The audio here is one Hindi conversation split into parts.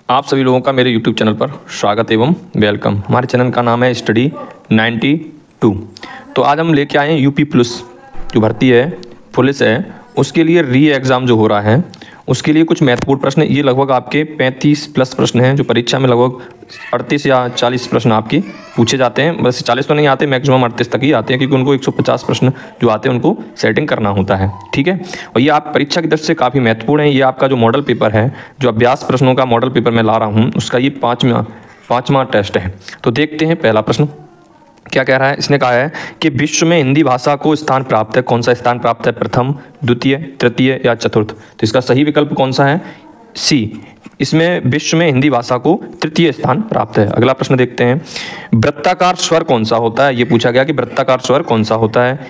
आप सभी लोगों का मेरे YouTube चैनल पर स्वागत एवं वेलकम। हमारे चैनल का नाम है स्टडी 92। तो आज हम लेके आए हैं यूपी पुलिस जो भर्ती है, पुलिस है, उसके लिए री एग्ज़ाम जो हो रहा है उसके लिए कुछ महत्वपूर्ण प्रश्न। ये लगभग आपके 35 प्लस प्रश्न हैं जो परीक्षा में लगभग 38 या 40 प्रश्न आपके पूछे जाते हैं। बस 40 तो नहीं आते, मैक्सिमम 38 तक ही आते हैं, क्योंकि उनको 150 प्रश्न जो आते हैं उनको सेटिंग करना होता है। ठीक है, और ये आप परीक्षा की दृष्टि से काफ़ी महत्वपूर्ण है। ये आपका जो मॉडल पेपर है, जो अभ्यास प्रश्नों का मॉडल पेपर मैं ला रहा हूँ, उसका ये पाँचवा टेस्ट है। तो देखते हैं पहला प्रश्न क्या कह रहा है। इसने कहा है कि विश्व में हिंदी भाषा को स्थान प्राप्त है। कौन सा स्थान प्राप्त है? प्रथम, द्वितीय, तृतीय या चतुर्थ? तो इसका सही विकल्प कौन सा है? सी। इसमें विश्व में हिंदी भाषा को तृतीय स्थान प्राप्त है। अगला प्रश्न देखते हैं, वृत्ताकार स्वर कौन सा होता है? ये पूछा गया कि वृत्ताकार स्वर कौन सा होता है।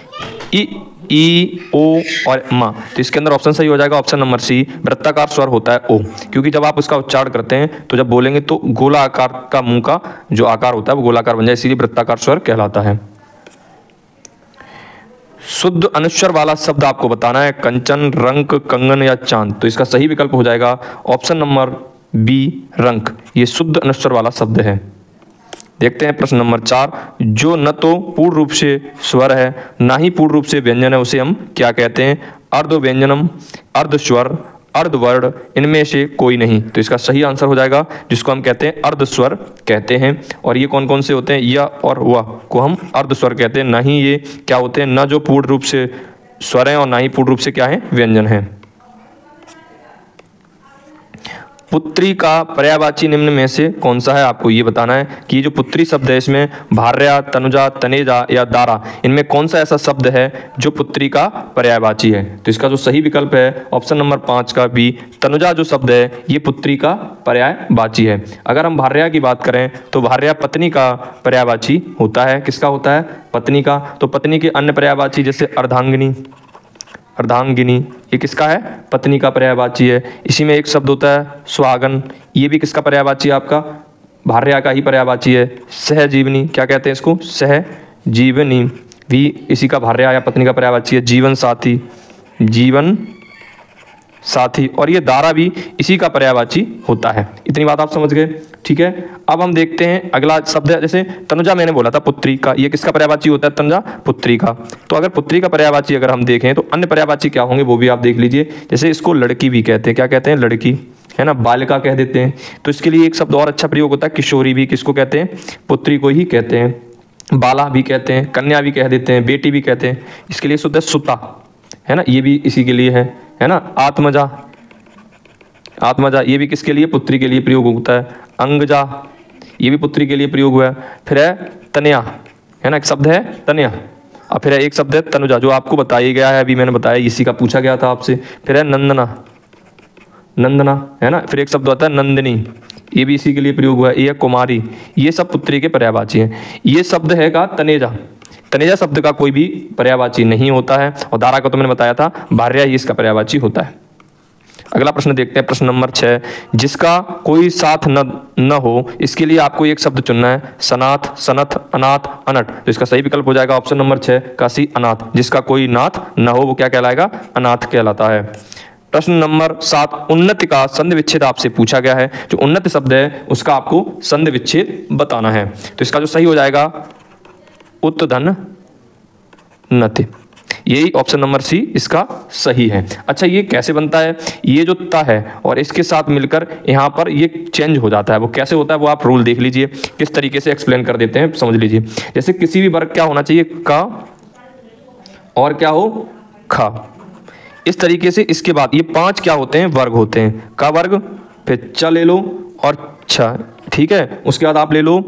ई, ओ और मा। तो इसके अंदर ऑप्शन सही हो जाएगा ऑप्शन नंबर सी, वृत्ताकार स्वर होता है ओ, क्योंकि जब आप उसका उच्चारण करते हैं तो जब बोलेंगे तो गोला आकार का मुंह का जो आकार होता है वो गोलाकार बन जाए, इसीलिए वृत्ताकार स्वर कहलाता है। शुद्ध अनुस्वर वाला शब्द आपको बताना है, कंचन, रंक, कंगन या चांद। तो इसका सही विकल्प हो जाएगा ऑप्शन नंबर बी, रंक। ये शुद्ध अनुस्वर वाला शब्द है। देखते हैं प्रश्न नंबर 4, जो न तो पूर्ण रूप से स्वर है ना ही पूर्ण रूप से व्यंजन है, उसे हम क्या कहते हैं? अर्ध व्यंजनम, अर्ध स्वर, अर्ध वर्ण, इनमें से कोई नहीं। तो इसका सही आंसर हो जाएगा जिसको हम कहते हैं अर्ध स्वर कहते हैं। और ये कौन कौन से होते हैं? य और व को हम अर्ध स्वर कहते हैं। ना ही ये क्या होते हैं? न जो पूर्ण रूप से स्वर हैं और ना ही पूर्ण रूप से क्या है? व्यंजन है। पुत्री का पर्यायवाची निम्न में से कौन सा है? आपको ये बताना है कि ये जो पुत्री शब्द है इसमें भार्या, तनुजा, तनेजा या दारा, इनमें कौन सा ऐसा शब्द है जो पुत्री का पर्यायवाची है? तो इसका जो सही विकल्प है ऑप्शन नंबर 5 का बी, तनुजा जो शब्द है ये पुत्री का पर्यायवाची है। अगर हम भार्या की बात करें तो भार्या पत्नी का पर्यायवाची होता है। किसका होता है? पत्नी का। तो पत्नी के अन्य पर्यायवाची जैसे अर्धांगिनी, अर्धांगिनी ये किसका है? पत्नी का पर्यायवाची है। इसी में एक शब्द होता है सुहागन, ये भी किसका पर्यायवाची है? आपका भार्या का ही पर्यायवाची है। सहजीवनी, क्या कहते हैं इसको? सहजीवनी भी इसी का भार्या या पत्नी का पर्यायवाची है। जीवन साथी, जीवन साथी, और ये दारा भी इसी का पर्यायवाची होता है। इतनी बात आप समझ गए? ठीक है, अब हम देखते हैं अगला शब्द है। जैसे तनुजा मैंने बोला था पुत्री का, ये किसका पर्यायवाची होता है? तनुजा पुत्री का। तो अगर पुत्री का पर्यायवाची अगर हम देखें तो अन्य पर्यायवाची क्या होंगे वो भी आप देख लीजिए। जैसे इसको लड़की भी कहते हैं। क्या कहते हैं? लड़की, है ना, बालिका कह देते हैं। तो इसके लिए एक शब्द और अच्छा प्रयोग होता है किशोरी भी, किसको कहते हैं? पुत्री को ही कहते हैं। बाला भी कहते हैं, कन्या भी कह देते हैं, बेटी भी कहते हैं। इसके लिए शुद्ध सुता, है ना, ये भी इसी के लिए है ना। आत्मजा, आत्मजा ये भी किसके लिए? पुत्री के लिए प्रयोग होता है। अंगजा ये भी पुत्री के लिए प्रयोग हुआ है। फिर है तनया, है ना, एक शब्द है तनया, और फिर है एक शब्द है तनुजा जो आपको बताया गया है, अभी मैंने बताया, इसी का पूछा गया था आपसे। फिर है नंदना, नंदना, है ना। फिर एक शब्द होता है नंदिनी, ये भी इसी के लिए प्रयोग हुआ है। ये कुमारी, ये सब पुत्री के पर्यायवाची हैं। ये शब्द है का तनेजा, तनेजा शब्द का कोई भी पर्यायवाची नहीं होता है। और दारा का तो मैंने बताया था भार्या ही इसका पर्यायवाची होता है। अगला प्रश्न देखते हैं, प्रश्न नंबर 6, जिसका कोई साथ न हो, इसके लिए आपको एक शब्द चुनना है। सनाथ, सनथ, अनाथ, अनट। तो इसका सही विकल्प हो जाएगा ऑप्शन नंबर 6 का सी, अनाथ। जिसका कोई नाथ न हो वो क्या कहलाएगा? अनाथ कहलाता है। प्रश्न नंबर 7, उन्नति का संधि विच्छेद आपसे पूछा गया है। जो उन्नति शब्द है उसका आपको संधि विच्छेद बताना है। तो इसका जो सही हो जाएगा उत्तधन नति, यही ऑप्शन नंबर सी इसका सही है। अच्छा, ये कैसे बनता है? ये जो त है और इसके साथ मिलकर यहाँ पर ये चेंज हो जाता है। वो कैसे होता है वो आप रूल देख लीजिए, किस तरीके से एक्सप्लेन कर देते हैं, समझ लीजिए। जैसे किसी भी वर्ग क्या होना चाहिए? का और क्या हो? खा। इस तरीके से इसके बाद ये 5 क्या होते हैं? वर्ग होते हैं। का वर्ग, फिर च ले लो और छ, ठीक है। उसके बाद आप ले लो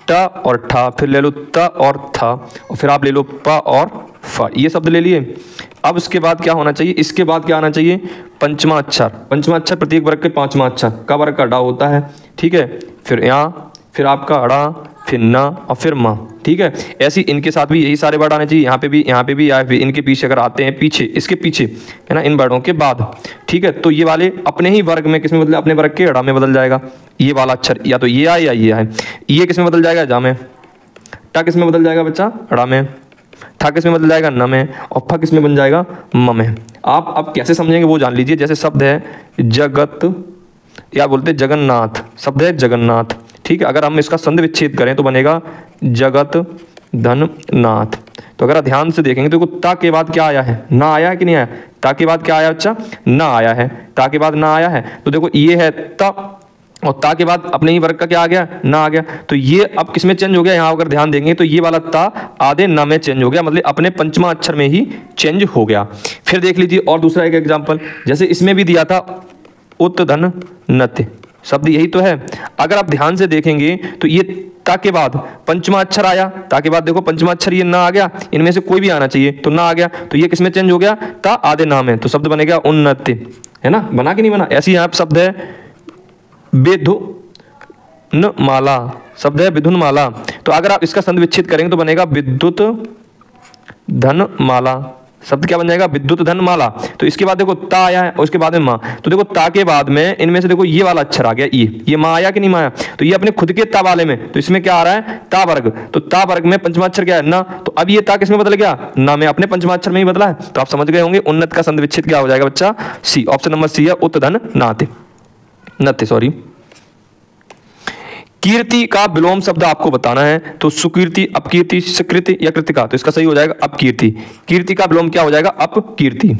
ट और ठा, फिर ले लो त और था, और फिर आप ले लो प और फ, ये शब्द ले लिए। अब इसके बाद क्या होना चाहिए? इसके बाद क्या आना चाहिए? पंचमा अक्षर। पंचमा अक्षर प्रत्येक वर्ग के 5वां अक्षर का वर्ग का डा होता है, ठीक है। फिर यहाँ, फिर आपका अड़ा, फिर न और फिर म, ठीक है। ऐसी इनके साथ भी यही सारे वर्ड आने चाहिए। यहाँ पे भी या फिर इनके पीछे अगर आते हैं, पीछे, इसके पीछे, है ना, इन वर्डों के बाद, ठीक है। तो ये वाले अपने ही वर्ग में किसमें बदले? अपने वर्ग के अड़ा में बदल जाएगा। ये वाला अक्षर या तो ये आए या ये आए। ये किसमें बदल जाएगा? जा में। टा किसमें बदल जाएगा बच्चा? अड़ा में। ठा किसमें बदल जाएगा? न में। और फ किसमें बन जाएगा? म में। आप अब कैसे समझेंगे वो जान लीजिए। जैसे शब्द है जगत, या बोलते हैं जगन्नाथ, शब्द है जगन्नाथ। ठीक है, अगर हम इसका संधि विच्छेद करें तो बनेगा जगत धन नाथ। तो अगर आप ध्यान से देखेंगे तो ता के बाद क्या आया है, ना आया है कि नहीं आया, ता के बाद क्या आया बच्चा, ना आया है, ता के बाद ना आया है। तो देखो ये है ता, और ता के बाद अपने ही वर्ग का क्या आ गया, ना आ गया। तो ये अब किस में चेंज हो गया, यहाँ अगर ध्यान देंगे तो ये वाला ता आधे ना में चेंज हो गया, मतलब अपने पंचमा अक्षर में ही चेंज हो गया। फिर देख लीजिए और दूसरा एक एग्जाम्पल, जैसे इसमें भी दिया था उत धन नत, शब्द यही तो है। अगर आप ध्यान से देखेंगे तो ये ता के बाद पंचमा अक्षर आया, ता के बाद देखो पंचमा अक्षर ये ना आ गया, इनमें से कोई भी आना चाहिए तो ना आ गया, तो ये किसमें चेंज हो गया, ता आधे ना में, तो शब्द बनेगा उन्नति, है ना, बना कि नहीं बना। ऐसे यहाँ शब्द है विधुन माला, शब्द है विधुन माला। तो अगर आप इसका संधि विच्छेद करेंगे तो बनेगा विद्युत धन माला, शब्द क्या बन जाएगा, विद्युत धन माला। तो इसके बाद देखो ता आया है और उसके बाद में माँ, तो देखो ता के बाद में इनमें से देखो ये वाला अक्षर आ गया, ये माँ आया कि नहीं माँ आया, तो ये अपने खुद के ता वाले में, तो इसमें क्या आ रहा है, ता वर्ग, तो ता वर्ग में पंचमा अक्षर क्या है, ना, तो अब ये ता किसमें बदल गया, ना में, अपने पंचमा अक्षर में ही बदला है। तो आप समझ गए होंगे उन्नत का संधि विच्छेद क्या हो जाएगा बच्चा, सी, ऑप्शन नंबर सी है उत धन नाते नते, सॉरी। कीर्ति का विलोम शब्द आपको बताना है, तो सुकीर्ति, अपकीर्ति, सुकृति या कृतिका, तो इसका सही हो जाएगा अपकीर्ति। कीर्ति का विलोम क्या हो जाएगा, अपकीर्ति।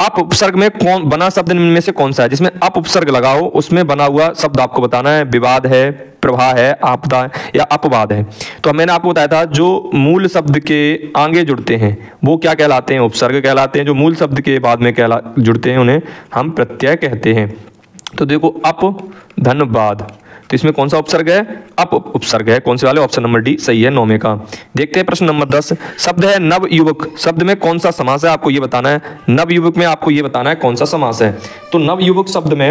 अप उपसर्ग में कौन बना शब्द इनमें से कौन सा है, जिसमें अप उपसर्ग लगाओ उसमें बना हुआ शब्द आपको बताना है, विवाद है, प्रभा है, आपदा है या अपवाद है। तो मैंने आपको बताया था जो मूल शब्द के आगे जुड़ते हैं वो क्या कहलाते हैं, उपसर्ग कहलाते हैं, जो मूल शब्द के बाद में जुड़ते हैं उन्हें हम प्रत्यय कहते हैं। तो देखो अप धनबाद, तो इसमें कौन सा उपसर्ग है, अप उपसर्ग है, कौन से वाले, ऑप्शन नंबर डी सही है, 9 का। देखते हैं प्रश्न नंबर 10, शब्द है नव युवक, शब्द में कौन सा समास है आपको ये बताना है, नव युवक में आपको ये बताना है कौन सा समास है। तो नव युवक शब्द में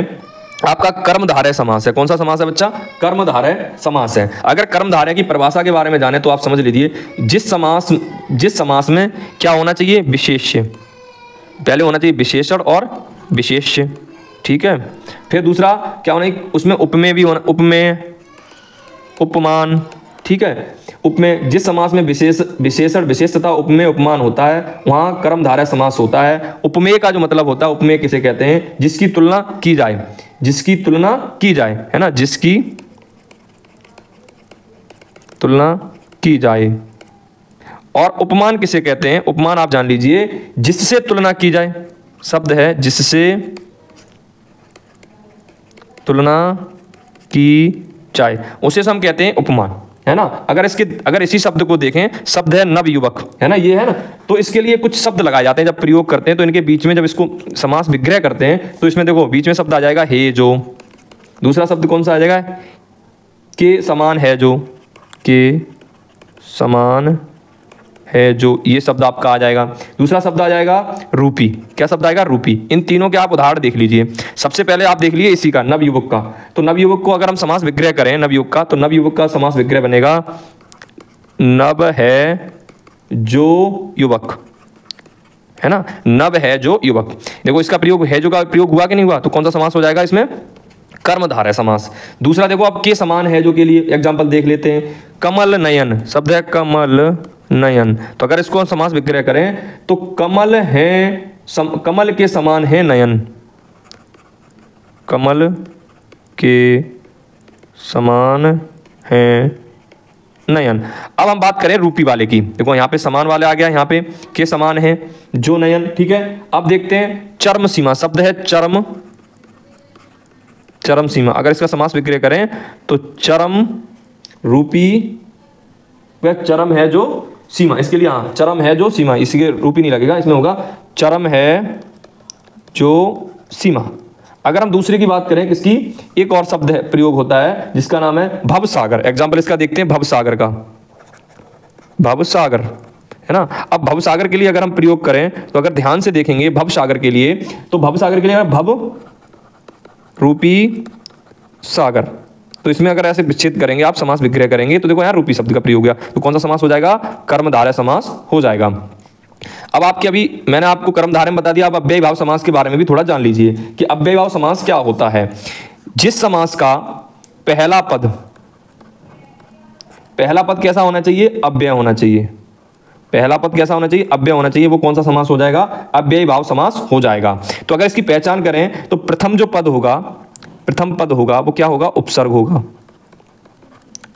आपका कर्मधारय समास है, कौन सा समास है बच्चा, कर्मधारय समास है। अगर कर्मधारय की परिभाषा के बारे में जाने तो आप समझ लीजिए जिस समास में क्या होना चाहिए, विशेष्य, पहले होना चाहिए विशेषण और विशेष्य, ठीक है। फिर दूसरा क्या होना, उसमें उपमेय भी होना, उपमेय, उपमान, ठीक है। उपमेय, जिस समास में विशेषण विशेष तथा उपमेय उपमान होता है वहां कर्मधारय समास होता है। उपमेय का जो मतलब होता है, उपमेय किसे कहते हैं, जिसकी तुलना की जाए, जिसकी तुलना की जाए, है ना, जिसकी तुलना की जाए। और उपमान किसे कहते हैं, उपमान आप जान लीजिए जिससे तुलना की जाए, शब्द है जिससे तुलना की जाए, उसे हम कहते हैं उपमान, है ना। अगर इसी शब्द को देखें, शब्द है नव युवक, है ना, ये है ना, तो इसके लिए कुछ शब्द लगाए जाते हैं जब प्रयोग करते हैं, तो इनके बीच में जब इसको समास विग्रह करते हैं तो इसमें देखो बीच में शब्द आ जाएगा हे जो, दूसरा शब्द कौन सा आ जाएगा, के समान है जो, के समान है जो, ये शब्द आपका आ जाएगा। दूसरा शब्द आ जाएगा रूपी, क्या शब्द आएगा, रूपी। इन तीनों के आप उदाहरण देख लीजिए। सबसे पहले आप देख लीजिए इसी का नवयुवक का, तो नवयुवक को अगर हम समास विग्रह करें नवयुवक का, तो नवयुवक का समास विग्रह बनेगा नव है जो युवक, है ना, नव है जो युवक। देखो इसका प्रयोग है जो का प्रयोग हुआ कि नहीं हुआ, तो कौन सा समास हो जाएगा इसमें, कर्मधारय समास। दूसरा देखो आप के समान है जो के लिए एग्जाम्पल देख लेते हैं, कमल नयन, शब्द है कमल नयन, तो अगर इसको हम समास विग्रह करें तो कमल है कमल के समान है नयन, कमल के समान है नयन। अब हम बात करें रूपी वाले की, देखो यहाँ पे समान वाले आ गया, यहाँ पे के समान है जो नयन, ठीक है। अब देखते हैं चर्म सीमा, शब्द है चर्म, चरम सीमा, अगर इसका समास विग्रह करें तो चरम रूपी वह चरम है जो सीमा, इसके लिए हाँ चरम है जो सीमा, इसके रूपी नहीं लगेगा, इसमें होगा चरम है जो सीमा। अगर हम दूसरे की बात करें, किसकी, एक और शब्द है प्रयोग होता है जिसका नाम है भवसागर। एग्जाम्पल इसका देखते हैं भवसागर का, भवसागर, है ना। अब भवसागर के लिए अगर हम प्रयोग करें तो अगर ध्यान से देखेंगे भवसागर के लिए, तो भवसागर के लिए भव रूपी सागर, तो इसमें अगर ऐसे विच्छेद करेंगे आप, समास विग्रह करेंगे तो देखो यहाँ रूपी शब्द का प्रयोग हुआ, तो कौन सा समास हो जाएगा, कर्मधारय समास हो जाएगा। अब आपके अभी मैंने आपको कर्मधारय में बता दिया, अब अव्ययी भाव समास के बारे में भी थोड़ा जान लीजिए कि अव्ययी भाव समास क्या होता है। जिस समास का पहला पद कैसा होना चाहिए, अव्यय होना चाहिए, पहला पद कैसा होना चाहिए, अव्यय होना चाहिए। वो कौन सा समास हो जाएगा, अव्ययी भाव समास हो जाएगा। तो अगर इसकी पहचान करें तो प्रथम जो पद होगा, प्रथम पद होगा वो क्या होगा, उपसर्ग होगा,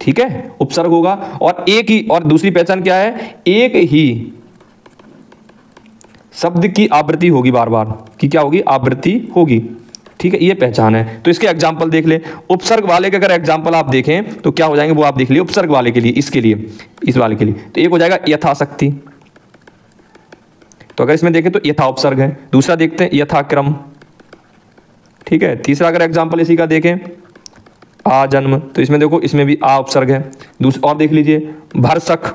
ठीक है, उपसर्ग होगा। और एक ही, और दूसरी पहचान क्या है, एक ही शब्द की आवृत्ति होगी, बार बार की क्या होगी, आवृत्ति होगी, ठीक है, ये पहचान है। तो इसके एग्जाम्पल देख ले, उपसर्ग वाले के अगर एग्जाम्पल आप देखें तो क्या हो जाएंगे वो आप देख लिए, उपसर्ग वाले के लिए, इसके लिए, इस वाले के लिए, तो एक हो जाएगा यथाशक्ति, तो अगर इसमें देखें तो यथा उपसर्ग है। दूसरा देखते हैं यथाक्रम, ठीक है। तीसरा अगर एग्जाम्पल इसी का देखें आ जन्म, तो इसमें देखो इसमें भी आ उपसर्ग है। दूसरा और देख लीजिए भरसक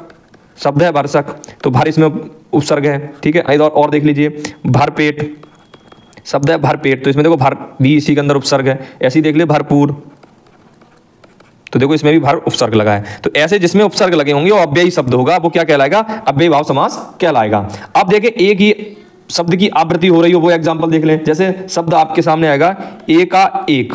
शब्द है, भरसक, तो भर इसमें उपसर्ग है, ठीक है। और देख लीजिए भरपेट शब्द है, भरपेट, तो इसमें देखो भर भी इसी के अंदर उपसर्ग है। ऐसे ही देख ले भरपूर, तो देखो इसमें भी भर उपसर्ग लगा है। तो ऐसे जिसमें उपसर्ग लगे होंगे वो अव्ययी शब्द होगा, वो क्या कहलाएगा, अव्ययी भाव समास कहलाएगा। अब देखें एक ही शब्द की आवृत्ति हो रही हो, वो एग्जांपल देख लें। जैसे शब्द आपके सामने आएगा एका एक,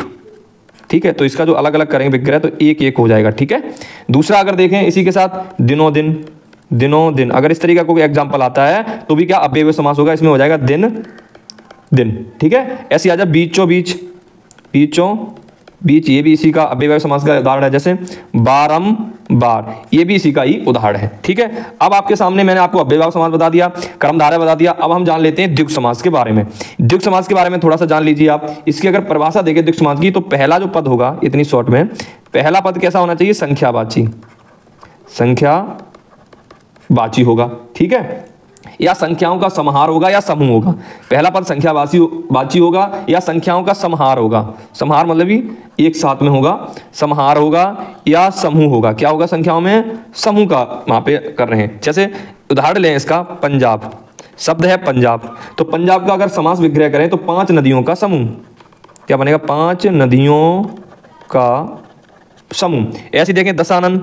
ठीक है, तो इसका जो अलग अलग करेंगे विग्रह तो एक एक हो जाएगा, ठीक है। दूसरा अगर देखें इसी के साथ दिनों दिन, दिनों दिन, अगर इस तरीके का कोई एग्जांपल आता है तो भी क्या अव्ययी समास होगा, इसमें हो जाएगा दिन दिन, ठीक है। ऐसे आ जाए बीचों बीच, बीचों बीच, ये भी इसी का अव्ययी समास का उदाहरण है। जैसे बारंबार, ये भी इसी का ही उदाहरण है, ठीक है। अब आपके सामने मैंने आपको अव्ययी समास बता दिया, कर्मधारय बता दिया। अब हम जान लेते हैं द्विगु समास के बारे में। द्विगु समास के बारे में थोड़ा सा जान लीजिए आप। इसकी अगर परिभाषा देखें द्विगु समास की, तो पहला जो पद होगा, इतनी शॉर्ट में, पहला पद कैसा होना चाहिए, संख्यावाची, संख्यावाची होगा, ठीक है, या संख्याओं का समाहार होगा या समूह होगा। पहला पद संख्यावाची होगा या संख्याओं का समाहार होगा, समाहार मतलब भी एक साथ में होगा, समाहार होगा या समूह होगा। क्या होगा, संख्याओं में समूह का वहां पे कर रहे हैं। जैसे उदाहरण लें इसका, पंजाब शब्द है पंजाब, तो पंजाब का अगर समास विग्रह करें तो 5 नदियों का समूह, क्या बनेगा, 5 नदियों का समूह। ऐसे देखें दशानन,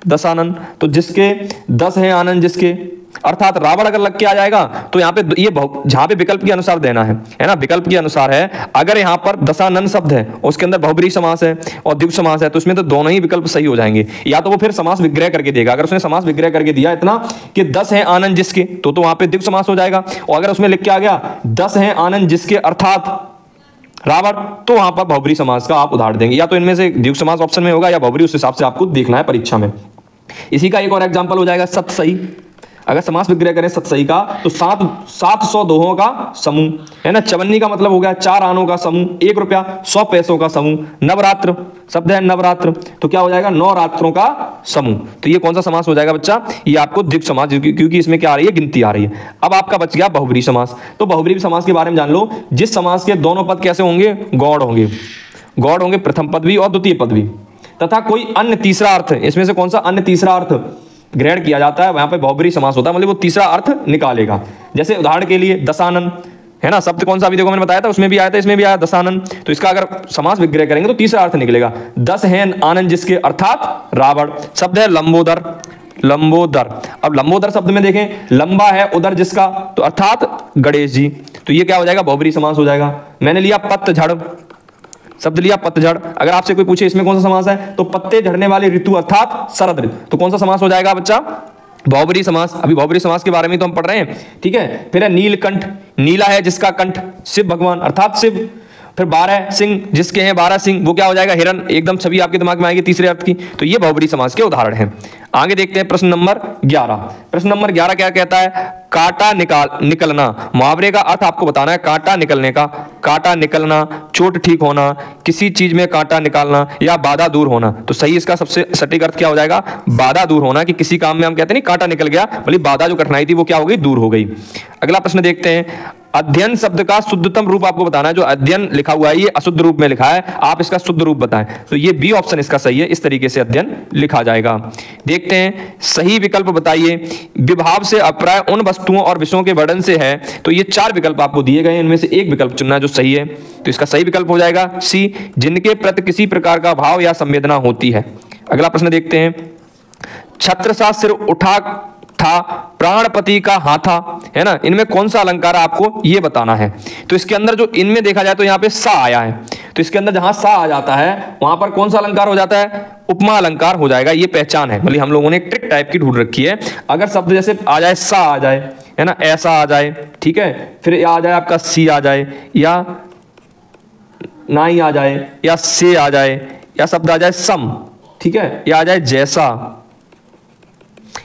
दशानन, तो जिसके 10 हैं आनंद जिसके, अर्थात रावण अगर लग के आ जाएगा तो यहाँ पे ये जहां पे विकल्प के अनुसार देना है ना, विकल्प के अनुसार है। अगर यहाँ पर दशानन शब्द है और उसके अंदर बहुब्रीहि समास है और द्विगु समास है, तो उसमें तो दोनों ही विकल्प सही हो जाएंगे। या तो वो फिर समास विग्रह करके देगा, अगर उसने समास विग्रह करके दिया इतना कि 10 है आनंद जिसके, तो वहां पे द्विगु समास हो जाएगा। और अगर उसमें लिख के आ गया 10 है आनंद जिसके अर्थात रावण, तो वहां पर बहुब्रीहि समास का आप उदाहरण देंगे। या तो इनमें से द्विगु समास ऑप्शन में होगा या बहुब्रीहि, उस हिसाब से आपको देखना है परीक्षा में। इसी का एक और एग्जांपल हो जाएगा सतसई। अगर समास विग्रह करें सतसई का तो 700 दोहों का समूह है ना। चवन्नी का मतलब हो गया 4 आनों का समूह, 1 रुपया 100 पैसों का समूह। नवरात्र शब्द है नवरात्र, तो क्या हो जाएगा, 9 रात्रों का समूह। तो ये कौन सा समास हो जाएगा बच्चा, ये आपको द्विगु समास, क्योंकि इसमें क्या आ रही है, गिनती आ रही है। अब आपका बच गया बहुब्रीहि समास। तो बहुब्रीहि समास के बारे में जान लो। जिस समास के दोनों पद कैसे होंगे, गौड़ होंगे, गौड़ होंगे, प्रथम पद भी और द्वितीय पद भी, तथा कोई अन्य तीसरा अर्थ, इसमें से कौन सा अन्य तीसरा अर्थ ग्रहण किया जाता है, वहां पे बहुब्रीहि समास होता है, मतलब वो तीसरा अर्थ निकालेगा। जैसे उदाहरण के लिए दशानन है ना, शब्द कौन सा अभी देखो मैंने बताया था, उसमें भी आया था, इसमें भी आया दशानन, तो इसका अगर समास विग्रह करेंगे तो तीसरा अर्थ निकलेगा। 10 है आनंद जिसके अर्थात रावण। शब्द है लंबोदर, लंबोदर। अब लंबोदर शब्द में देखें, लंबा है उदर जिसका, तो अर्थात गणेश जी, तो ये क्या हो जाएगा, बहुब्रीहि समास हो जाएगा। मैंने लिया पतझड़ शब्द लिया, पतझड़, अगर आपसे कोई पूछे इसमें कौन सा समास है, तो पत्ते झड़ने वाली ऋतु अर्थात शरद ऋतु, तो कौन सा समास हो जाएगा बच्चा, बहुब्रीहि समास। अभी बहुब्रीहि समास के बारे में तो हम पढ़ रहे हैं, ठीक है। फिर है नीलकंठ, नीला है जिसका कंठ, शिव भगवान अर्थात शिव। फिर 12 सिंह जिसके हैं 12 सिंह, वो क्या हो जाएगा, हिरण। एकदम छवि आपके दिमाग में आएगी तीसरे अर्थ की। तो ये बहुब्रीहि समास के उदाहरण हैं। आगे देखते हैं प्रश्न नंबर 11। प्रश्न नंबर 11 क्या कहता है, कांटा निकलना। मुहावरे का अर्थ आपको बताना है, कांटा निकलने का, कांटा निकलना, चोट ठीक होना, किसी चीज में कांटा निकालना या बाधा दूर होना। तो सही इसका सबसे सटीक अर्थ क्या हो जाएगा, बाधा दूर होना, कि किसी काम में हम कहते नहीं कांटा निकल गया, मतलब बाधा जो कठिनाई थी वो क्या हो गई, दूर हो गई। अगला प्रश्न देखते हैं, अध्ययन शब्द का शुद्धतम रूप आपको बताना है। जो अध्ययन लिखा हुआ है ये अशुद्ध रूप में लिखा है, आप इसका शुद्ध रूप बताएं। तो ये बी ऑप्शन इसका सही है, इस तरीके से अध्ययन लिखा जाएगा। देखते हैं सही विकल्प बताइए। विभाव से अभिप्राय उन वस्तुओं और विषयों के वर्णन से है। तो ये 4 विकल्प आपको दिए गए हैं, इनमें से एक विकल्प चुनना है जो सही है। तो इसका सही विकल्प हो जाएगा सी, जिनके प्रति किसी प्रकार का भाव या संवेदना होती है। अगला प्रश्न देखते हैं, छत्र सा सिर उठा था, प्राणपति का हाथा, है ना, इनमें कौन सा अलंकार आपको ये बताना है। तो इसके अंदर जो इनमें देखा जाए तो यहाँ पे सा आया है, तो तो इसके अंदर जहां सा आ जाता है वहां पर कौन सा अलंकार हो जाता है? उपमा अलंकार हो जाएगा। ये पहचान है, मतलब हम लोगों ने एक ट्रिक टाइप की ढूंढ रखी है। अगर शब्द जैसे आ जाए, सा आ जाए, है ना, ऐसा आ जाए, ठीक है, फिर आ जाए आपका सी आ जाए, या नाई आ जाए, या से आ जाए, या शब्द आ जाए सम, ठीक है, या आ जाए जैसा,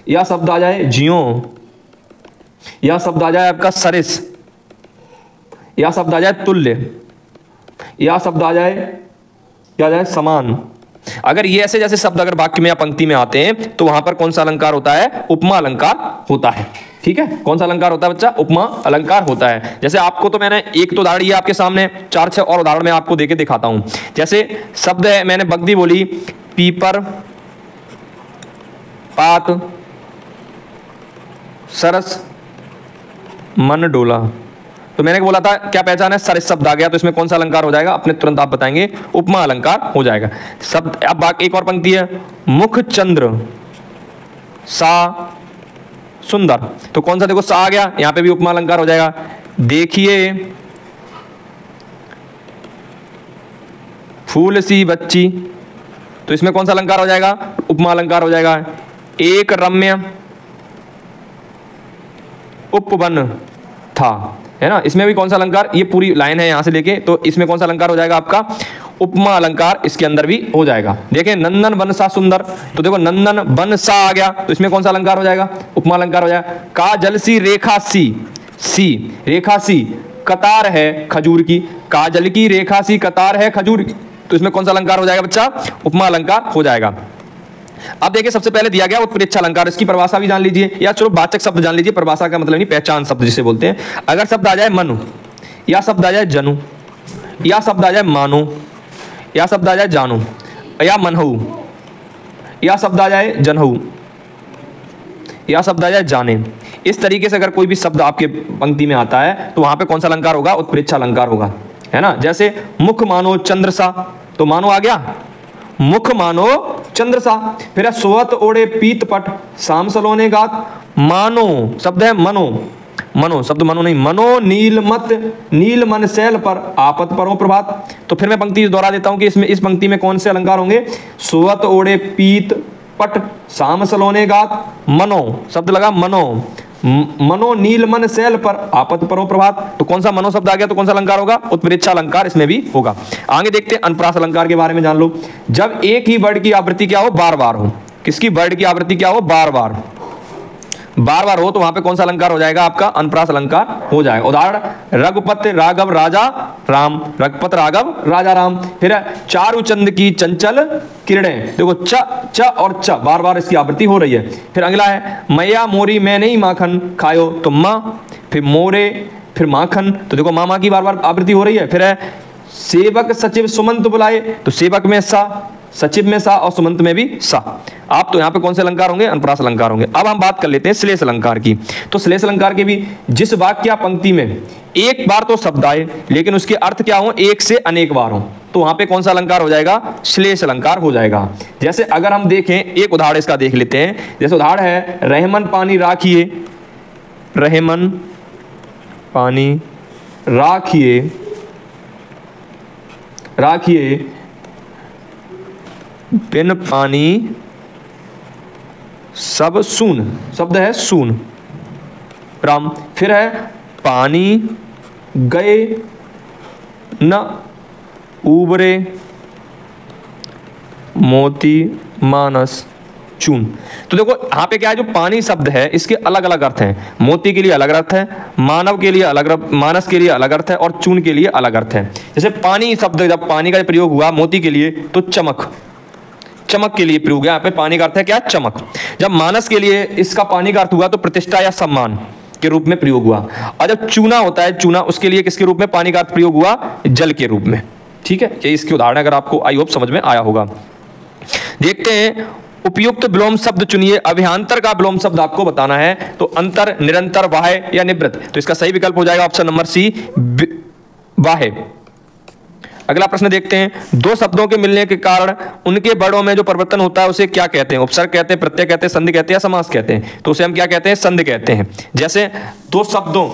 या शब्द आ जाए ज्यों, या शब्द आ जाए आपका सरिस, या शब्द आ जाए तुल्य, या शब्द आ जाए क्या जाए समान। अगर ये ऐसे जैसे शब्द अगर वाक्य में या पंक्ति में आते हैं तो वहां पर कौन सा अलंकार होता है? उपमा अलंकार होता है। ठीक है, कौन सा अलंकार होता है बच्चा? उपमा अलंकार होता है। जैसे आपको तो मैंने एक तो उदाहरण ये आपके सामने 4-6 और उदाहरण मैं आपको देके दिखाता हूं। जैसे शब्द है, मैंने बगदी बोली, पीपर, पात, सरस, मन डोला। तो मैंने बोला था क्या पहचान है? सरस शब्द आ गया तो इसमें कौन सा अलंकार हो जाएगा? अपने तुरंत आप बताएंगे, उपमा अलंकार हो जाएगा। शब्द अब एक और पंक्ति है, मुख चंद्र, सा सुंदर, तो कौन सा? देखो सा आ गया, यहां पे भी उपमा अलंकार हो जाएगा। देखिए फूल सी बच्ची, तो इसमें कौन सा अलंकार हो जाएगा? उपमा अलंकार हो जाएगा। एक रम्य उपवन था, है ना, इसमें भी कौन सा अलंकार? ये पूरी लाइन है यहां से लेके, तो इसमें कौन सा अलंकार हो जाएगा आपका? उपमा अलंकार इसके अंदर भी हो जाएगा। देखिए नंदन वन सा सुंदर, तो देखो नंदन वन सा आ गया तो इसमें कौन सा अलंकार हो जाएगा? उपमा अलंकार हो जाएगा। काजल सी रेखा सी, सी रेखा सी कतार है खजूर की, काजल की रेखा सी कतार है खजूर की, तो इसमें कौन सा अलंकार हो जाएगा बच्चा? उपमा अलंकार हो जाएगा। अब देखिए सबसे पहले दिया गया उत्प्रेक्षा अलंकार, इसकी परिभाषा भी जान लीजिए, या चलो वाचक शब्द जान लीजिए, परिभाषा का मतलब नहीं, पहचान शब्द जिसे बोलते हैं। अगर शब्द आ जाए मनु, या शब्द आ जाए जनु, या शब्द आ जाए मानो, या शब्द आ जाए जानू, या मनहू, या शब्द आ जाए जनहू, या शब्द आ जाए जाने, इस तरीके से अगर कोई भी शब्द आपके पंक्ति में आता है तो वहां पे कौन सा अलंकार होगा? उत्प्रेक्षा अलंकार होगा, है ना। जैसे मुख मानो चंद्र सा, तो मानो आ गया, मुख मानो चंद्र सा। फिर सोहत ओढ़े पीत पट, शाम सलोने गात, मानो शब्द है मनो, मनो शब्द मनो नहीं, मनो नीलमत नील मन शैल पर, आपत परो प्रभात। तो फिर मैं पंक्ति दोहरा देता हूं कि इसमें इस पंक्ति में कौन से अलंकार होंगे? सोहत ओढ़े पीत पट, शाम सलोने गात, मनो शब्द लगा मनो, मनो नील मन शैल पर, आपत परो प्रभात। तो कौन सा मनो शब्द आ गया तो कौन सा अलंकार होगा? उत्प्रेक्षा अलंकार इसमें भी होगा। आगे देखते हैं अनुप्रास अलंकार के बारे में जान लो। जब एक ही वर्ड की आवृत्ति क्या हो? बार बार हो। किसकी? वर्ड की आवृत्ति क्या हो? बार बार, बार बार हो, तो वहां पे कौन सा अलंकार हो जाएगा? आपका अनुप्रास अलंकार हो जाएगा। उदाहरण रघुपति राघव राजा राम, रघुपति राघव राजा राम। फिर चारु चंद की चंचल किरणें, देखो च और च बार बार इसकी आवृत्ति हो रही है। फिर अगला है मैया मोरी मैं नहीं माखन खायो, तो माँ, फिर मोरे, फिर माखन, तो देखो मामा की बार बार आवृत्ति हो रही है। फिर है सेवक सचिव सुमंत बुलाए, तो सेवक में सा, सचिव में सा और सुमंत में भी सा। आप तो यहाँ पे कौन से अलंकार होंगे? अनुप्रास अलंकार होंगे। अब हम बात कर लेते हैं श्लेष अलंकार की। तो श्लेष अलंकार के भी जिस वाक्य या पंक्ति में एक बार तो शब्द आए लेकिन उसके अर्थ क्या हो? एक से अनेक बार हो, तो वहां पे कौन सा अलंकार हो जाएगा? श्लेष अलंकार हो जाएगा। जैसे अगर हम देखें, एक उदाहरण इसका देख लेते हैं। जैसे उदाहरण है रहमन पानी राखिए, रहमन पानी राखिए, राखिए बिन पानी सब सून, शब्द है सून राम। फिर है पानी गए न उबरे मोती मानस चून। तो देखो यहाँ पे क्या है, जो पानी शब्द है इसके अलग अलग अर्थ हैं। मोती के लिए अलग अर्थ है, मानव के लिए अलग अर्थ, मानस के लिए अलग अर्थ है, और चून के लिए अलग अर्थ है। जैसे पानी शब्द जब पानी का प्रयोग हुआ मोती के लिए तो चमक, चमक के लिए प्रयोग है। यहाँ पे पानी का अर्थ है क्या? चमक। जब मानस के लिए इसका पानी का अर्थ हुआ तो प्रतिष्ठा या सम्मान के रूप में प्रयोग हुआ। और जब चूना होता है, चूना, उसके लिए किसके रूप में पानी का अर्थ प्रयोग हुआ? जल के रूप में। ठीक है, ये इसके उदाहरण अगर आपको आई होप समझ में आया होगा। देखते हैं उपयुक्त विलोम शब्द चुनिए। अभियांतर का विलोम शब्द आपको बताना है, तो अंतर, निरंतर, वाह्य या निवृत्त। तो इसका सही विकल्प हो जाएगा ऑप्शन नंबर सी, वाह्य। अगला प्रश्न देखते हैं, दो शब्दों के मिलने के कारण उनके वर्णों में जो परिवर्तन होता है उसे क्या कहते हैं? उपसर्ग कहते हैं, प्रत्यय कहते हैं, संधि कहते हैं या समास कहते हैं? तो उसे हम क्या कहते हैं? संधि कहते हैं। जैसे दो शब्दों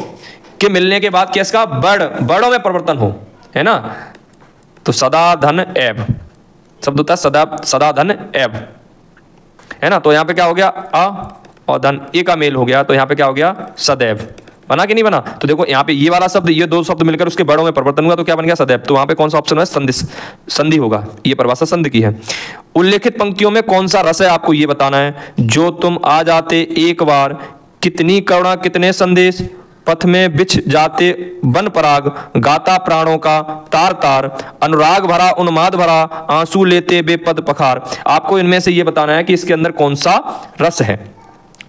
के मिलने के बाद क्या इसका वर्णों में परिवर्तन हो, है ना, तो सदा धन एव शब्द होता है सदा धन एव, है ना। तो यहाँ पे क्या हो गया, अ और धन ए का मेल हो गया, तो यहाँ पे क्या हो गया, सदैव। बना कि नहीं बना? तो देखो यहाँ पे ये वाला शब्द, ये दो शब्द मिलकर उसके बड़ों में परिवर्तन हुआ तो क्या बन गया, सदैव। तो वहां पे कौन सा ऑप्शन है, संधि होगा। ये परिभाषा संधि की है। उल्लेखित पंक्तियों में कौन सा रस है आपको ये बताना है। जो तुम आ जाते एक बार, कितनी करुणा कितने संदेश, पथ में बिछ जाते वन पराग, गाता प्राणों का तार तार, अनुराग भरा उन्माद भरा, आंसू लेते बेपद पखार। आपको इनमें से ये बताना है कि इसके अंदर कौन सा रस है।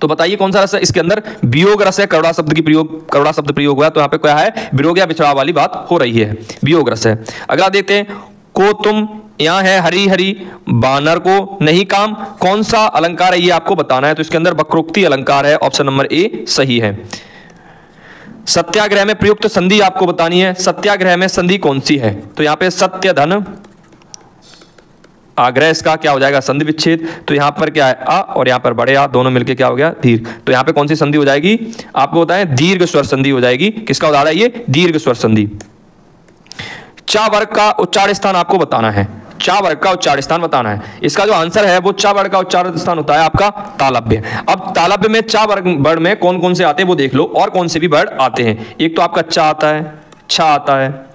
तो बताइए कौन सा रस है। इसके अंदर वियोग रस है, करुणा शब्द प्रयोग हुआ, तो यहाँ पे क्या है, वियोग या बिछड़ा वाली बात हो रही है, वियोग रस है। अगला देखते हैं, को तुम, यहाँ है हरी हरी, बानर को नहीं काम, कौन सा अलंकार है ये आपको बताना है। तो इसके अंदर वक्रोक्ति अलंकार है, ऑप्शन नंबर ए सही है। सत्याग्रह में प्रयुक्त संधि आपको बतानी है, सत्याग्रह में संधि कौन सी है। तो यहाँ पे सत्य धन आग्रह, इसका क्या हो जाएगा, संधि विच्छेद। तो यहाँ पर क्या है, अ और यहाँ पर बड़े आ दोनों मिलके क्या हो गया, दीर्घ। तो यहाँ पे कौन सी संधि हो जाएगी, आपको बताएं, दीर्घ स्वर संधि हो जाएगी। किसका उदाहरण है ये, दीर्घ स्वर संधि। चा वर्ग का उच्चारण स्थान आपको बताना है, चा वर्ग का उच्चारण स्थान बताना है। इसका जो आंसर है वो चा वर्ग का उच्चारण स्थान होता है आपका तालव्य। अब तालव्य में चा वर्ग में कौन कौन से आते हैं वो देख लो, और कौन से भी वर्ड आते हैं। एक तो आपका चा आता है, छा आता है,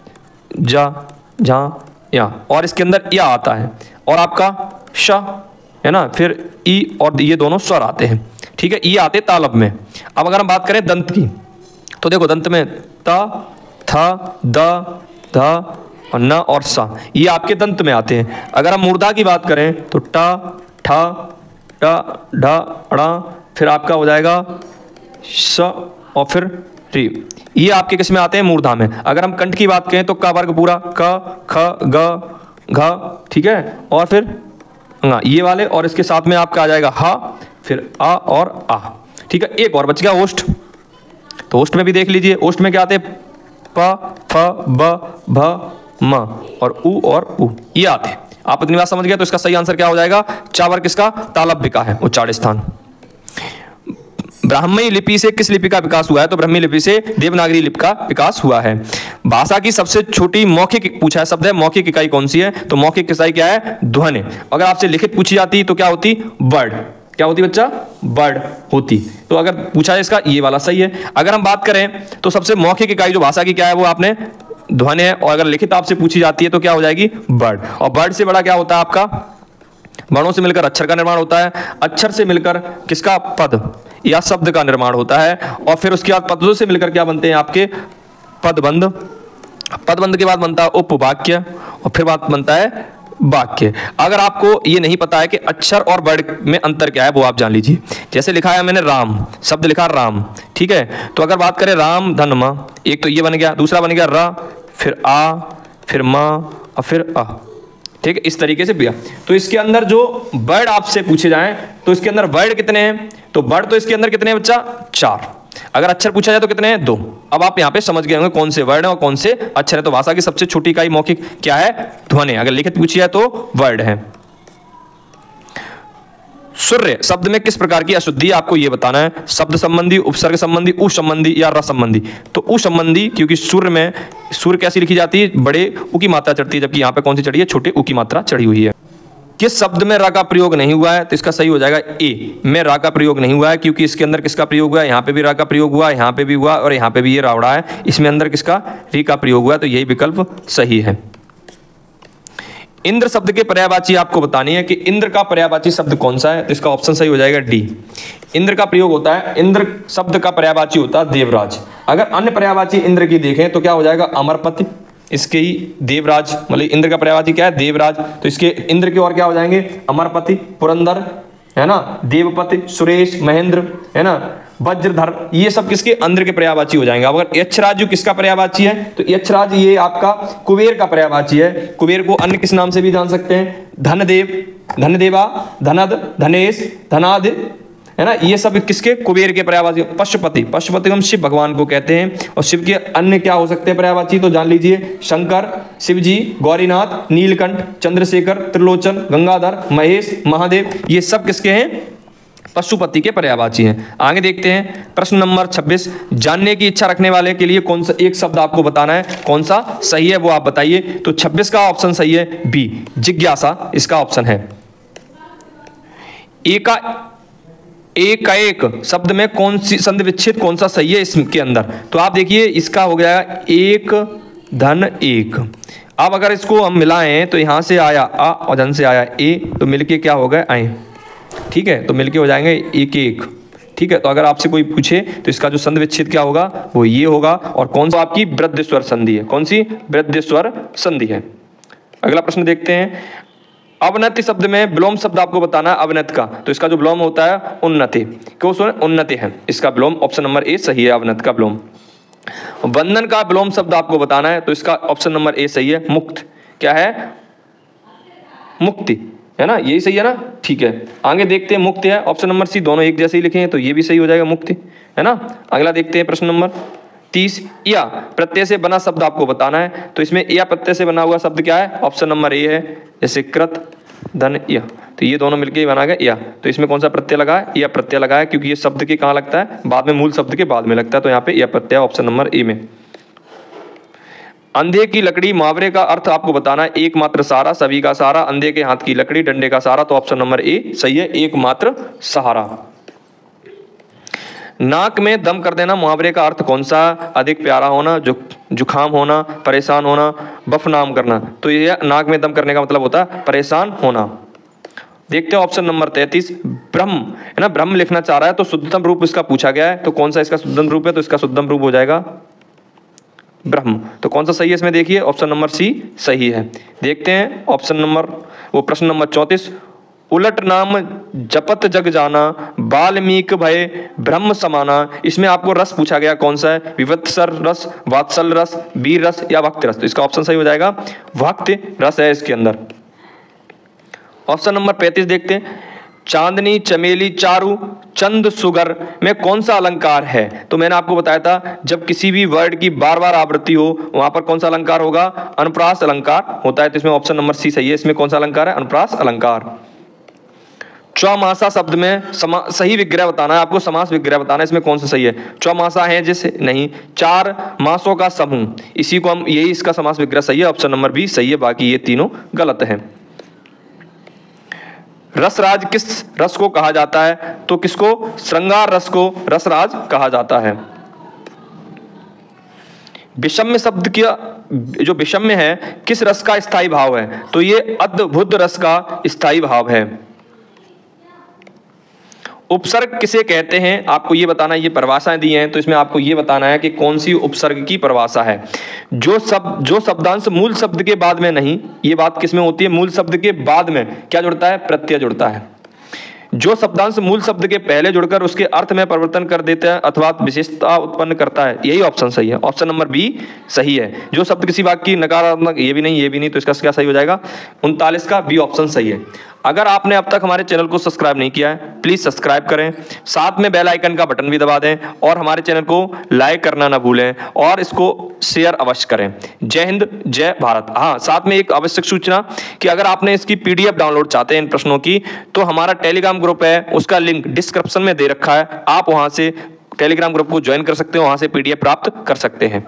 जा, झा, या, और इसके अंदर या आता है, और आपका श है ना, फिर ई, और ये दोनों स्वर आते हैं, ठीक है, ये आते तालब में। अब अगर हम बात करें दंत की, तो देखो दंत में त, थ, द, ध और न और सा, ये आपके दंत में आते हैं। अगर हम मूर्धा की बात करें तो ट, ठ, ट, ढ, ण, फिर आपका हो जाएगा स और फिर री, ये आपके किस में आते हैं, मूर्धा में। अगर हम कंठ की बात करें तो का वर्ग पूरा, क, ख, ग, घ, ठीक है, और फिर ङ, ये वाले, और इसके साथ में आपका आ जाएगा ह, फिर आ और आ, ठीक है। एक और बच गया ओष्ठ, तो ओष्ठ में भी देख लीजिए, ओष्ठ में क्या आते हैं, प, फ, ब, भ, म और उ, ये आते हैं। आप इतनी बात समझ गए, तो इसका सही आंसर क्या हो जाएगा, चा वर्ग किसका, तालव्य का है उच्चारण स्थान। ब्राह्मी लिपि से किस लिपि का विकास हुआ है। तो ब्राह्मी लिपि से देवनागरी लिपि का विकास हुआ है। भाषा की सबसे छोटी मौखिक पूछा है शब्द है, मौखिक इकाई कौन सी है। तो मौखिक इकाई क्या है, ध्वनि। अगर आपसे लिखित पूछी जाती तो क्या होती, वर्ड। क्या होती बच्चा, वर्ड होती। तो अगर पूछा है इसका, ये वाला सही है। अगर हम बात करें तो सबसे मौखिक इकाई जो भाषा की क्या है, वो आपने ध्वनि है, और अगर लिखित आपसे पूछी जाती है तो क्या हो जाएगी, वर्ड। और वर्ड से बड़ा क्या होता है आपका, वर्णों से मिलकर अक्षर का निर्माण होता है, अक्षर से मिलकर किसका, पद या शब्द का निर्माण होता है, और फिर उसके बाद पदों से मिलकर क्या बनते हैं आपके, पदबंध। पदबंध के बाद बनता है उपवाक्य, और फिर बात बनता है वाक्य। अगर आपको ये नहीं पता है कि अक्षर और वर्ड में अंतर क्या है, वो आप जान लीजिए। जैसे लिखा है मैंने राम, शब्द लिखा राम, ठीक है। तो अगर बात करें राम धन म, एक तो ये बन गया, दूसरा बन गया र, फिर आ, फिर म और फिर अ, ठीक है, इस तरीके से दिया। तो इसके अंदर जो वर्ड आपसे पूछे जाएं तो इसके अंदर वर्ड कितने हैं, तो वर्ड तो इसके अंदर कितने हैं बच्चा, 4। अगर अक्षर पूछा जाए तो कितने हैं, 2। अब आप यहाँ पे समझ गए होंगे कौन से वर्ड है और कौन से अक्षर है। तो भाषा की सबसे छोटी इकाई मौखिक क्या है, ध्वनि। अगर लिखित पूछी है तो वर्ड है। सूर्य शब्द में किस प्रकार की अशुद्धि आपको ये बताना है। शब्द संबंधी, उपसर्ग संबंधी, उ संबंधी या र संबंधी। तो उ संबंधी, क्योंकि सूर्य में सूर्य कैसी लिखी जाती है, बड़े उ की मात्रा चढ़ती है, जबकि यहाँ पे कौन सी चढ़ी है, छोटे उ की मात्रा चढ़ी हुई है। किस शब्द में रा का प्रयोग नहीं हुआ है, तो इसका सही हो जाएगा ए में रा का प्रयोग नहीं हुआ है, क्योंकि इसके अंदर किसका प्रयोग हुआ है, यहाँ पे भी रा का प्रयोग हुआ, यहाँ पे भी हुआ और यहाँ पे भी ये रावड़ा है, इसमें अंदर किसका, री का प्रयोग हुआ है। तो यही विकल्प सही है। इंद्र शब्द के पर्यायवाची आपको बतानी है कि इंद्र का पर्यायवाची शब्द कौन सा है। तो इसका ऑप्शन सही हो जाएगा डी। इंद्र का प्रयोग होता है, इंद्र शब्द का पर्यायवाची होता है देवराज। अगर अन्य पर्यायवाची इंद्र की देखें तो क्या हो जाएगा, अमरपति। इसके ही देवराज, मतलब इंद्र का पर्यायवाची क्या है, देवराज। तो इसके इंद्र की ओर क्या हो जाएंगे, अमरपति, पुरंदर, है ना, देवपति, सुरेश, महेंद्र, है ना, वज्रधर, ये सब किसके, इंद्र के पर्यायवाची हो जाएंगे। अगर यक्षराज जो किसका पर्यायवाची है, तो यक्षराज ये आपका कुबेर का पर्यायवाची है। कुबेर को अन्य किस नाम से भी जान सकते हैं, धनदेव, धनदेवा, धनद, धनेश, धनाद, है ना, ये सब किसके, कुबेर के पर्यायवाची। पशुपति, पशुपति हम शिव भगवान को कहते हैं। और शिव के अन्य क्या हो सकते हैं पर्यायवाची, तो जान लीजिए, शंकर, शिवजी, गौरीनाथ, नीलकंठ, चंद्रशेखर, त्रिलोचन, गंगाधर, महेश, महादेव, ये सब किसके हैं, पशुपति के पर्यायवाची हैं। आगे देखते हैं प्रश्न नंबर 26, जानने की इच्छा रखने वाले के लिए कौन सा एक शब्द आपको बताना है, कौन सा सही है वो आप बताइए। तो 26 का ऑप्शन सही है बी, जिज्ञासा, इसका ऑप्शन है। एक शब्द में कौन सी संधि विच्छेद कौन सा सही है इसके अंदर, तो आप देखिए इसका हो गया एक धन एक। अब अगर इसको हम मिलाएं तो यहां से आया आ और धन से आया ए, तो मिलके क्या हो गए आए, ठीक है, तो मिलके हो जाएंगे एक एक, ठीक है। तो अगर आपसे कोई पूछे तो इसका जो संधि विच्छेद क्या होगा वो ये होगा, और कौन सा आपकी वृद्धि स्वर संधि है, कौन सी वृद्धि स्वर संधि है। अगला प्रश्न देखते हैं, अवनति शब्द में विलोम शब्द आपको बताना है अवनत का, तो इसका जो विलोम होता है उन्नति, क्यों सुन उन्नति है, इसका विलोम ऑप्शन नंबर ए सही है, अवनत का विलोम। बंधन का विलोम शब्द आपको बताना है, तो इसका ऑप्शन नंबर ए सही है, मुक्त, क्या है मुक्ति, है ना, यही सही है ना, ठीक है। आगे देखते हैं मुक्ति है ऑप्शन नंबर सी, दोनों एक जैसे ही लिखे हैं तो ये भी सही हो जाएगा मुक्ति, है ना। अगला देखते हैं प्रश्न नंबर 30, या प्रत्यय से बना शब्द आपको बताना है, तो इसमें या प्रत्यय से बना हुआ शब्द क्या है, ऑप्शन नंबर ए है, जैसे कृत धन या, तो ये दोनों मिलके बना गया या, तो इसमें कौन सा प्रत्यय लगा है, या प्रत्यय लगा है, क्योंकि ये शब्द के कहाँ लगता है, बाद में, मूल शब्द के बाद में लगता है, तो यहाँ पे या प्रत्यय ऑप्शन नंबर ए में। अंधे की लकड़ी मुहावरे का अर्थ आपको बताना है, एकमात्र सहारा, सभी का सहारा, अंधे के हाथ की लकड़ी, डंडे का सहारा, तो ऑप्शन नंबर ए सही है, एकमात्र सहारा। नाक में दम कर देना मुहावरे का अर्थ कौन सा, अधिक प्यारा होना, जुखाम होना, परेशान होना, बफनाम करना, तो ये नाक में दम करने का मतलब होता है परेशान होना। देखते हैं ऑप्शन नंबर 33, ब्रह्म, है ना, ब्रह्म लिखना चाह रहा है, तो शुद्धतम रूप इसका पूछा गया है, तो कौन सा इसका शुद्धतम रूप है, तो इसका शुद्धतम रूप हो जाएगा ब्रह्म, तो कौन सा सही है इसमें, देखिए ऑप्शन नंबर सी सही है। देखते हैं ऑप्शन नंबर प्रश्न नंबर 34, उलट नाम जपत जग जाना, वाल्मीकि भय ब्रह्म समाना, इसमें आपको रस पूछा गया कौन सा है, विवत्सर रस, वात्सल रस, वीर रस या भक्त रस, तो इसका ऑप्शन सही हो जाएगा भक्त रस है इसके अंदर। ऑप्शन नंबर 35 देखते हैं, चांदनी चमेली चारू चंद सुगर में कौन सा अलंकार है, तो मैंने आपको बताया था जब किसी भी वर्ड की बार बार आवृत्ति हो वहां पर कौन सा अलंकार होगा, अनुप्रास अलंकार होता है, तो इसमें ऑप्शन नंबर सी सही है, इसमें कौन सा अलंकार है, अनुप्रास अलंकार। चौमासा शब्द में सही विग्रह बताना है आपको, समास विग्रह बताना है, इसमें कौन सा सही है, चौमासा है जैसे नहीं, चार मासों का समूह, इसी को हम, यही इसका समास विग्रह सही है, ऑप्शन नंबर बी सही है, बाकी ये तीनों गलत हैं। रसराज किस रस को कहा जाता है, तो किसको, श्रृंगार रस को रसराज कहा जाता है। विषम्य शब्द की जो विषम्य है किस रस का स्थायी भाव है, तो ये अद्भुत रस का स्थायी भाव है। उपसर्ग किसे कहते हैं, आपको ये बताना है, ये परिभाषाएं दी हैं, तो इसमें आपको ये बताना है कि कौन सी उपसर्ग की परिभाषा है। जो शब्दांश मूल शब्द के बाद में नहीं, ये बात किसमें होती है, मूल शब्द के बाद में क्या जुड़ता है, प्रत्यय जुड़ता है। जो शब्दांश मूल शब्द के पहले जुड़कर उसके अर्थ में परिवर्तन कर देता है अथवा विशेषता उत्पन्न करता है, यही ऑप्शन सही है, ऑप्शन नंबर बी सही है। जो शब्द किसी वाक्य की नकारात्मक, ये भी नहीं, तो इसका क्या सही हो जाएगा, 39 का बी ऑप्शन सही है। अगर आपने अब तक हमारे चैनल को सब्सक्राइब नहीं किया है प्लीज सब्सक्राइब करें, साथ में बेल आइकन का बटन भी दबा दें, और हमारे चैनल को लाइक करना ना भूलें, और इसको शेयर अवश्य करें। जय हिंद, जय भारत। हाँ, साथ में एक आवश्यक सूचना कि अगर आपने इसकी पीडीएफ डाउनलोड चाहते हैं इन प्रश्नों की, तो हमारा टेलीग्राम ग्रुप है, उसका लिंक डिस्क्रिप्शन में दे रखा है, आप वहां से टेलीग्राम ग्रुप को ज्वाइन कर सकते हो, वहां से पीडीएफ प्राप्त कर सकते हैं।